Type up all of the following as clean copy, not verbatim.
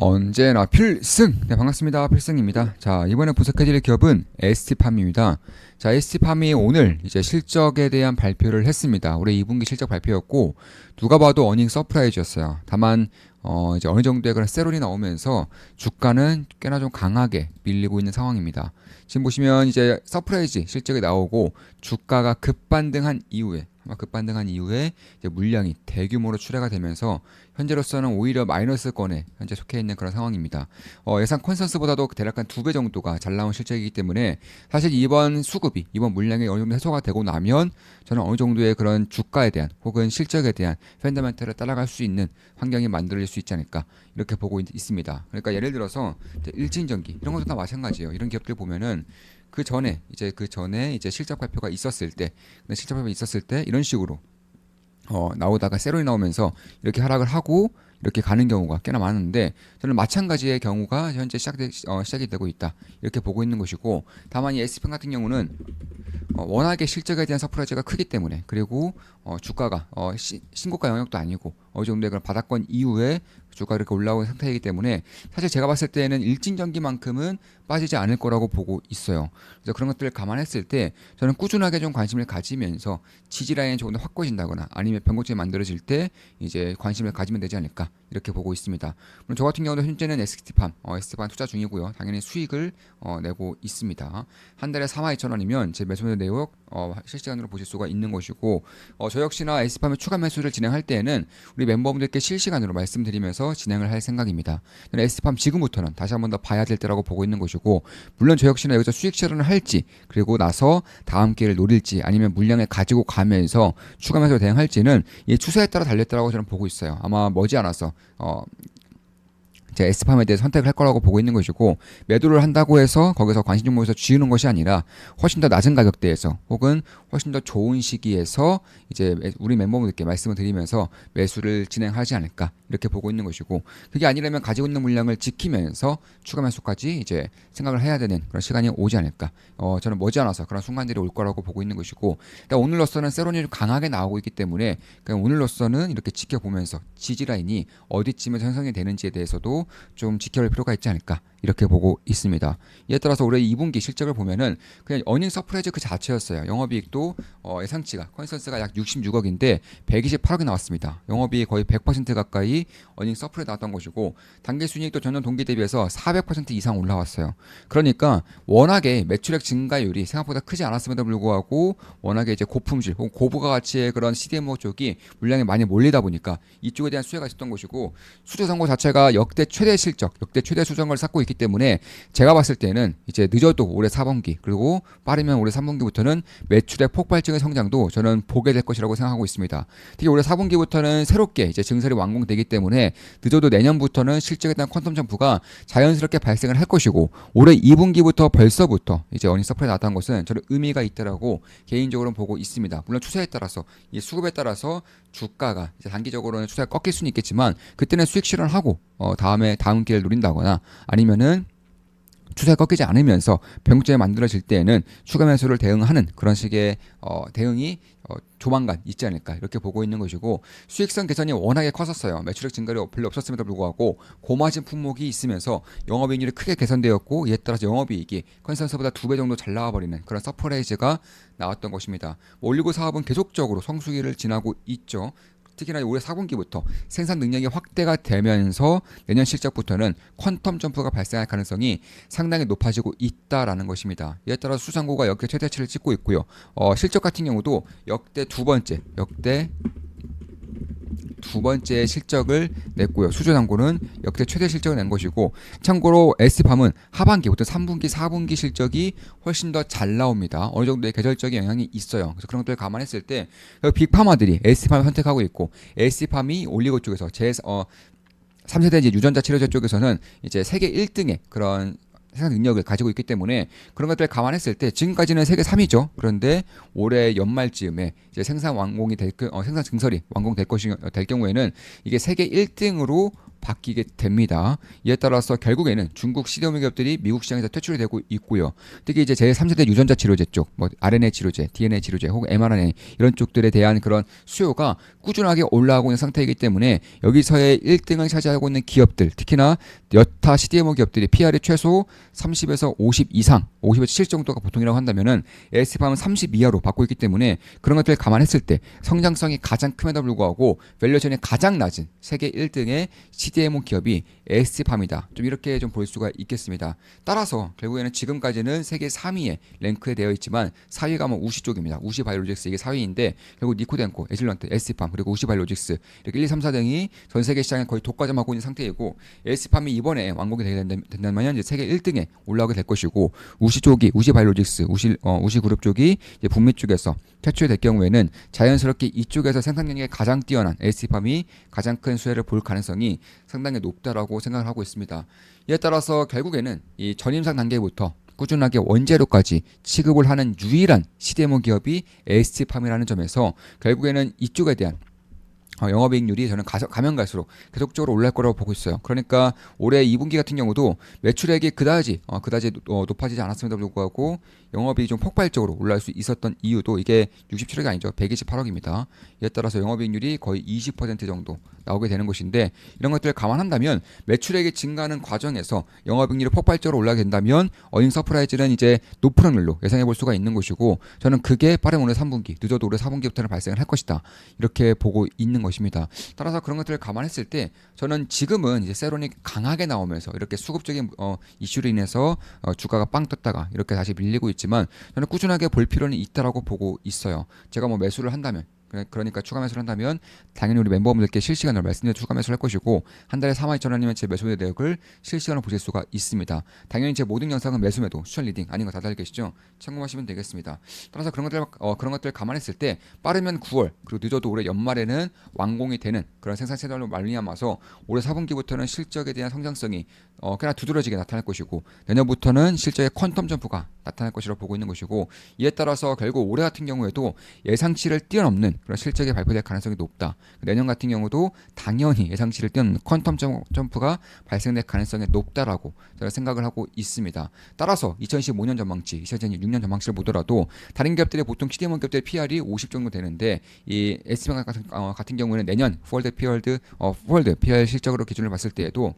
언제나 필승! 네, 반갑습니다. 필승입니다. 자, 이번에 분석해드릴 기업은 ST팜입니다. 자, ST팜이 오늘 이제 실적에 대한 발표를 했습니다. 올해 2분기 실적 발표였고, 누가 봐도 어닝 서프라이즈였어요. 다만, 이제 어느 정도의 그런 세롤이 나오면서 주가는 꽤나 좀 강하게 밀리고 있는 상황입니다. 지금 보시면 이제 서프라이즈 실적이 나오고, 주가가 급반등한 이후에 이제 물량이 대규모로 출하가 되면서 현재로서는 오히려 마이너스권에 현재 속해 있는 그런 상황입니다. 예상 컨센서스보다도 대략 한 2배 정도가 잘 나온 실적이기 때문에 사실 이번 물량이 어느 정도 해소가 되고 나면 저는 어느 정도의 그런 주가에 대한 혹은 실적에 대한 펀더멘털을 따라갈 수 있는 환경이 만들어질 수 있지 않을까 이렇게 보고 있습니다. 그러니까 예를 들어서 일진전기 이런 것도 다 마찬가지예요. 이런 기업들 보면은 그 전에 이제 실적 발표가 있었을 때 이런 식으로 나오다가 세론이 나오면서 이렇게 하락을 하고 이렇게 가는 경우가 꽤나 많은데 저는 마찬가지의 경우가 현재 시작이 되고 있다 이렇게 보고 있는 것이고, 다만 이 SPM 같은 경우는 워낙에 실적에 대한 서프라이즈가 크기 때문에, 그리고 주가가 신고가 영역도 아니고 어느 정도의 그런 바닥권 이후에 주가가 이렇게 올라오는 상태이기 때문에 사실 제가 봤을 때는 일진전기만큼은 빠지지 않을 거라고 보고 있어요. 그래서 그런 것들을 감안했을 때 저는 꾸준하게 좀 관심을 가지면서 지지라인이 조금 더 확고해진다거나 아니면 변곡점이 만들어질 때 이제 관심을 가지면 되지 않을까 이렇게 보고 있습니다. 물론 저 같은 경우도 현재는 ST팜 투자 중이고요. 당연히 수익을 내고 있습니다. 한 달에 42,000원이면 제 매수 내역 실시간으로 보실 수가 있는 것이고, 저 역시나 ST팜의 추가 매수를 진행할 때에는 우리 멤버분들께 실시간으로 말씀드리면서 진행을 할 생각입니다. ST팜 지금부터는 다시 한번 더 봐야 될 때라고 보고 있는 것이고, 물론 저 역시나 여기서 수익 실현을 할지, 그리고 나서 다음 기회를 노릴지, 아니면 물량을 가지고 가면서 추가 매수로 대응할지는 이 추세에 따라 달렸다라고 저는 보고 있어요. 아마 머지않아서 제 S팜에 대해 선택을 할 거라고 보고 있는 것이고, 매도를 한다고 해서 거기서 관심 종목에서 쥐는 것이 아니라 훨씬 더 낮은 가격대에서 혹은 훨씬 더 좋은 시기에서 이제 우리 멤버분들께 말씀을 드리면서 매수를 진행하지 않을까 이렇게 보고 있는 것이고, 그게 아니라면 가지고 있는 물량을 지키면서 추가 매수까지 이제 생각을 해야 되는 그런 시간이 오지 않을까. 저는 머지않아서 그런 순간들이 올 거라고 보고 있는 것이고, 일단 오늘로서는 세론이 강하게 나오고 있기 때문에 그냥 오늘로서는 이렇게 지켜보면서 지지라인이 어디쯤에 형성이 되는지에 대해서도 좀 지켜볼 필요가 있지 않을까 이렇게 보고 있습니다. 이에 따라서 올해 2분기 실적을 보면은 그냥 어닝 서프라이즈 그 자체였어요. 영업이익도 예상치가 컨센서스가 약 66억인데 128억이 나왔습니다. 영업이익 거의 100% 가까이 어닝 서프라이즈 나왔던 것이고, 단기순이익도 전년 동기 대비해서 400% 이상 올라왔어요. 그러니까 워낙에 매출액 증가율이 생각보다 크지 않았음에도 불구하고 워낙에 이제 고품질 혹은 고부가 가치의 그런 CDMO 쪽이 물량이 많이 몰리다 보니까 이쪽에 대한 수혜가 있었던 것이고, 수주 선고 자체가 역대 최대 실적, 역대 최대 수정을 쌓고 있기 때문에 제가 봤을 때는 이제 늦어도 올해 4분기 그리고 빠르면 올해 3분기부터는 매출의 폭발적인 성장도 저는 보게 될 것이라고 생각하고 있습니다. 특히 올해 4분기부터는 새롭게 이제 증설이 완공되기 때문에 늦어도 내년부터는 실적에 대한 퀀텀 점프가 자연스럽게 발생을 할 것이고, 올해 2분기부터 벌써부터 이제 어닝 서프라이즈 나왔다는 것은 저는 의미가 있다라고 개인적으로 보고 있습니다. 물론 추세에 따라서 이 수급에 따라서 주가가 이제 단기적으로는 추세가 꺾일 수는 있겠지만 그때는 수익 실현하고 다음 기회를 노린다거나 아니면은 추세가 꺾이지 않으면서 변곡점이 만들어질 때에는 추가 매수를 대응하는 그런 식의 대응이 조만간 있지 않을까 이렇게 보고 있는 것이고, 수익성 개선이 워낙에 컸었어요. 매출액 증가율이 별로 없었음에도 불구하고 고마진 품목이 있으면서 영업이익률이 크게 개선되었고, 이에 따라서 영업이익이 컨센서스보다 2배 정도 잘 나와버리는 그런 서프라이즈가 나왔던 것입니다. 올리고 사업은 계속적으로 성수기를 지나고 있죠. 특히나 올해 4분기부터 생산 능력이 확대가 되면서 내년 실적부터는 퀀텀 점프가 발생할 가능성이 상당히 높아지고 있다라는 것입니다. 이에 따라 수상고가 역대 최대치를 찍고 있고요. 실적 같은 경우도 역대 두 번째 실적을 냈고요. 수주상고는 역대 최대 실적을 낸 것이고, 참고로 S팜은 하반기, 보통 3분기, 4분기 실적이 훨씬 더 잘 나옵니다. 어느 정도의 계절적인 영향이 있어요. 그래서 그런 것들을 감안했을 때 빅파마들이 S팜을 선택하고 있고, S팜이 올리고 쪽에서 3세대 이제 유전자 치료제 쪽에서는 이제 세계 1등의 그런 생산 능력을 가지고 있기 때문에 그런 것들을 감안했을 때 지금까지는 세계 3위죠. 그런데 올해 연말쯤에 이제 생산 증설이 완공될 될 경우에는 이게 세계 1등으로 바뀌게 됩니다. 이에 따라서 결국에는 중국 CDMO 기업들이 미국 시장에서 퇴출이 되고 있고요. 특히 이제 제3세대 유전자 치료제 쪽, 뭐 RNA 치료제, DNA 치료제 혹은 mRNA 이런 쪽들에 대한 그런 수요가 꾸준하게 올라가고 있는 상태이기 때문에 여기서의 1등을 차지하고 있는 기업들, 특히나 여타 CDMO 기업들이 PR이 최소 30에서 50 이상, 50에서 7 정도가 보통이라고 한다면은 ST팜은 30 이하로 받고 있기 때문에 그런 것들을 감안했을 때 성장성이 가장 큼에도 불구하고 밸류에이션이 가장 낮은 세계 1등의 CDMO 기업이 ST팜이다. 좀 이렇게 좀 볼 수가 있겠습니다. 따라서 결국에는 지금까지는 세계 3위에 랭크에 되어 있지만 4위가 뭐 우시 쪽입니다. 우시 바이오로직스 이게 4위인데 결국 니코덴코, 에질런트, ST팜 그리고 우시 바이오로직스 이렇게 1, 2, 3, 4등이 전 세계 시장에 거의 독과점하고 있는 상태이고 ST팜이 이번에 완공이 된다면 이제 세계 1등에 올라오게 될 것이고 우시 쪽이 우시 바이오로직스, 우시 그룹 쪽이 이제 북미 쪽에서 최초에 될 경우에는 자연스럽게 이쪽에서 생산 능력이 가장 뛰어난 ST팜이 가장 큰 수혜를 볼 가능성이 상당히 높다라고 생각을 하고 있습니다. 이에 따라서 결국에는 이 전임상 단계부터 꾸준하게 원재료까지 취급을 하는 유일한 CDMO 기업이 ST팜이라는 점에서 결국에는 이쪽에 대한 영업이익률이 저는 가면 갈수록 계속적으로 올라갈 거라고 보고 있어요. 그러니까 올해 2분기 같은 경우도 매출액이 그다지 높아지지 않았음에도 불구하고 영업이익이 좀 폭발적으로 올라갈 수 있었던 이유도 이게 67억이 아니죠. 128억입니다. 이에 따라서 영업이익률이 거의 20% 정도 나오게 되는 것인데 이런 것들을 감안한다면 매출액이 증가하는 과정에서 영업이익률이 폭발적으로 올라가게 된다면 어닝 서프라이즈는 이제 높은 확률로 예상해 볼 수가 있는 것이고 저는 그게 빠르면 올해 3분기 늦어도 올해 4분기부터는 발생을 할 것이다. 이렇게 보고 있는 것입니다. 따라서 그런 것들을 감안했을 때 저는 지금은 이제 세론이 강하게 나오면서 이렇게 수급적인 이슈로 인해서 주가가 빵 떴다가 이렇게 다시 밀리고 있지만 저는 꾸준하게 볼 필요는 있다라고 보고 있어요. 제가 뭐 매수를 한다면 그러니까 추가 매수를 한다면 당연히 우리 멤버분들께 실시간으로 말씀드려 추가 매수를 할 것이고 한 달에 42,000원이면 제 매수 내역을 실시간으로 보실 수가 있습니다. 당연히 제 모든 영상은 매수 매도, 추천 리딩 아닌 거 다들 계시죠? 참고하시면 되겠습니다. 따라서 그런 것들 감안했을 때 빠르면 9월 그리고 늦어도 올해 연말에는 완공이 되는 그런 생산 채널로 말미암아서 올해 4분기부터는 실적에 대한 성장성이 그냥 두드러지게 나타날 것이고 내년부터는 실적의 퀀텀 점프가 나타날 것이라고 보고 있는 것이고 이에 따라서 결국 올해 같은 경우에도 예상치를 뛰어넘는 그런 실적이 발표될 가능성이 높다. 내년 같은 경우도 당연히 예상치를 뛰어넘는 퀀텀 점프가 발생될 가능성이 높다라고 제가 생각을 하고 있습니다. 따라서 2025년 전망치, 2026년 전망치를 보더라도 다른 기업들의 보통 CDMO 기업들의 PR이 50 정도 되는데 이 STM 같은 경우는 내년 포월드 PR 실적으로 기준을 봤을 때에도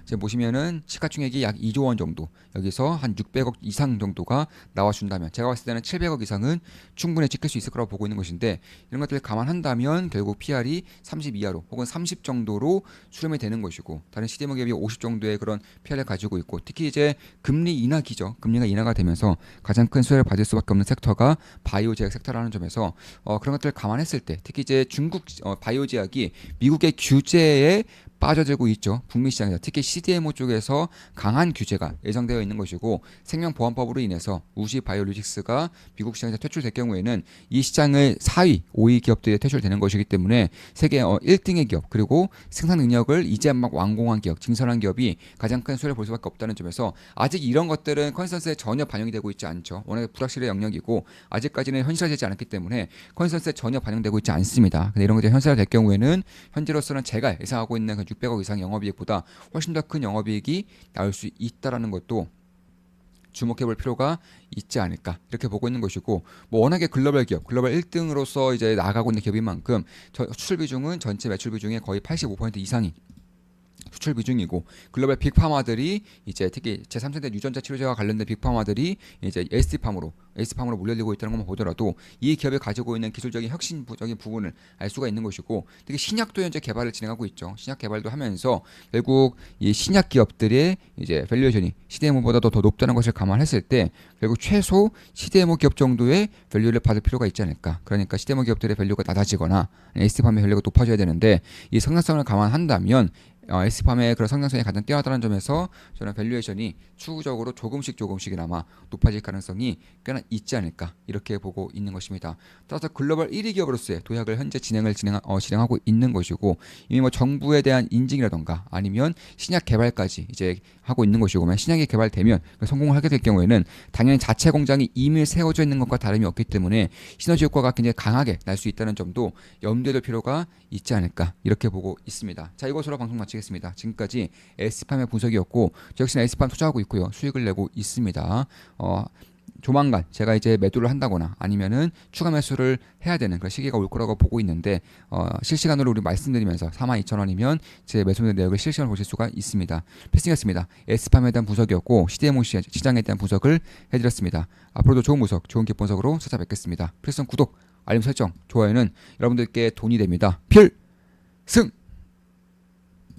지금 보시면은 시가총액이 약 2조 원 정도 여기서 한 600억 이상 정도가 나와준다면 제가 봤을 때는 700억 이상은 충분히 찍힐 수 있을 거라고 보고 있는 것인데 이런 것들을 감안한다면 결국 PR이 30 이하로 혹은 30 정도로 수렴이 되는 것이고 다른 CDMO 기업이 50 정도의 그런 PR을 가지고 있고 특히 이제 금리 인하기죠. 금리가 인하가 되면서 가장 큰 수혜를 받을 수밖에 없는 섹터가 바이오 제약 섹터라는 점에서 그런 것들을 감안했을 때 특히 이제 중국 바이오 제약이 미국의 규제에 빠져들고 있죠. 북미 시장에서 특히 CDMO 쪽에서 강한 규제가 예상되어 있는 것이고 생명보험법으로 인해서 우시 바이오로직스가 미국 시장에서 퇴출될 경우에는 이 시장을 4위, 5위 기업들이 퇴출되는 것이기 때문에 세계 1등의 기업 그리고 생산 능력을 이제 막 완공한 기업, 증설한 기업이 가장 큰 수혜를 볼 수밖에 없다는 점에서 아직 이런 것들은 컨센서스에 전혀 반영이 되고 있지 않죠. 워낙 불확실의 영역이고 아직까지는 현실화되지 않았기 때문에 컨센서스에 전혀 반영되고 있지 않습니다. 근데 이런 것들이 현실화될 경우에는 현재로서는 제가 예상하고 있는 그 600억 이상 영업이익보다 훨씬 더 큰 영업이익이 나올 수 있다라는 것도 주목해 볼 필요가 있지 않을까 이렇게 보고 있는 것이고 뭐 워낙에 글로벌 기업, 글로벌 1등으로서 이제 나가고 있는 기업인 만큼 수출 비중은 전체 매출 비중의 거의 85% 이상이 수출 비중이고 글로벌 빅파마들이 이제 특히 제3세대 유전자 치료제와 관련된 빅파마들이 이제 ST팜으로 몰려들고 있다는 것만 보더라도 이 기업이 가지고 있는 기술적인 혁신적인 부분을 알 수가 있는 것이고 특히 신약도 현재 개발을 진행하고 있죠. 신약 개발도 하면서 결국 이 신약 기업들의 이제 밸류에이션이 CDMO보다도 더 높다는 것을 감안했을 때 결국 최소 CDMO 기업 정도의 밸류를 받을 필요가 있지 않을까. 그러니까 CDMO 기업들의 밸류가 낮아지거나 ST팜의 밸류가 높아져야 되는데 이 성장성을 감안한다면 ST팜의 그런 성장성이 가장 뛰어나다는 점에서 저는 밸류에이션이 추후적으로 조금씩이나마 높아질 가능성이 꽤나 있지 않을까 이렇게 보고 있는 것입니다. 따라서 글로벌 1위 기업으로서의 도약을 현재 진행하고 있는 것이고 이미 뭐 정부에 대한 인증이라던가 아니면 신약 개발까지 이제 하고 있는 것이고 신약이 개발되면 성공을 하게 될 경우에는 당연히 자체 공장이 이미 세워져 있는 것과 다름이 없기 때문에 시너지 효과가 굉장히 강하게 날 수 있다는 점도 염두에 둘 필요가 있지 않을까 이렇게 보고 있습니다. 자, 이것으로 방송 마치겠습니다. 지금까지 ST팜의 분석이었고 저 역시나 ST팜 투자하고 있고요. 수익을 내고 있습니다. 조만간 제가 이제 매도를 한다거나 아니면은 추가 매수를 해야 되는 그런 시기가 올 거라고 보고 있는데 실시간으로 우리 말씀드리면서 42,000원이면 제 매수 내역을 실시간으로 보실 수가 있습니다. 패싱이었습니다. S팜에 대한 분석이었고 CDMO 시장에 대한 분석을 해드렸습니다. 앞으로도 좋은 분석, 좋은 기본석으로 찾아뵙겠습니다. 필성 구독, 알림 설정, 좋아요는 여러분들께 돈이 됩니다. 필승!